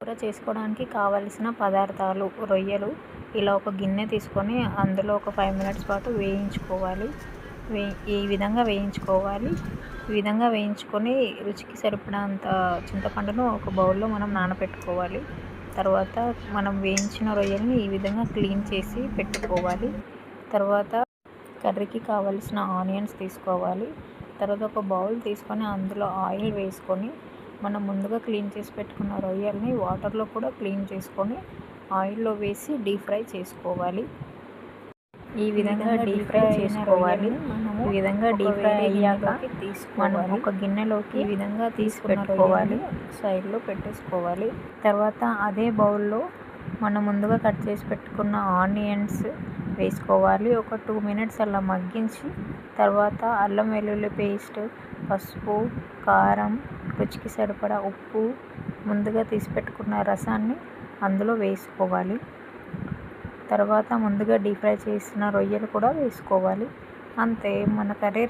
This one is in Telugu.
కూర చేసుకోవడానికి కావలసిన పదార్థాలు: రొయ్యలు ఇలా ఒక గిన్నె తీసుకొని అందులో ఒక 5 మినిట్స్ పాటు వేయించుకోవాలి. ఈ విధంగా వేయించుకోవాలి. ఈ విధంగా వేయించుకొని రుచికి సరిపడంత చింతపండును ఒక బౌల్లో మనం నానబెట్టుకోవాలి. తర్వాత మనం వేయించిన రొయ్యల్ని ఈ విధంగా క్లీన్ చేసి పెట్టుకోవాలి. తర్వాత కర్రీకి కావలసిన ఆనియన్స్ తీసుకోవాలి. తర్వాత ఒక బౌల్ తీసుకొని అందులో ఆయిల్ వేసుకొని మనం ముందుగా క్లీన్ చేసి పెట్టుకున్న రొయ్యల్ని వాటర్లో కూడా క్లీన్ చేసుకొని ఆయిల్లో వేసి డీప్ ఫ్రై చేసుకోవాలి. ఈ విధంగా డీప్ ఫ్రై చేసుకోవాలి. ఈ విధంగా డీప్ ఫ్రై అయ్యాక మనం ఒక గిన్నెలోకి ఈ విధంగా తీసి పెట్టుకోవాలి. సైడ్లో పెట్టేసుకోవాలి. తర్వాత అదే బౌల్లో మనం ముందుగా కట్ చేసి పెట్టుకున్న ఆనియన్స్ వేసుకోవాలి. ఒక 2 మినిట్స్ అలా మగ్గించి తర్వాత అల్లం వెల్లుల్లి పేస్ట్, పసుపు, కారం, రుచికి సరిపడా ఉప్పు, ముందుగా తీసి పెట్టుకున్న రసాన్ని అందులో వేసుకోవాలి. తర్వాత ముందుగా డీప్ ఫ్రై చేసిన రొయ్యలు కూడా వేసుకోవాలి. అంతే, మన కర్రీ రెడీ.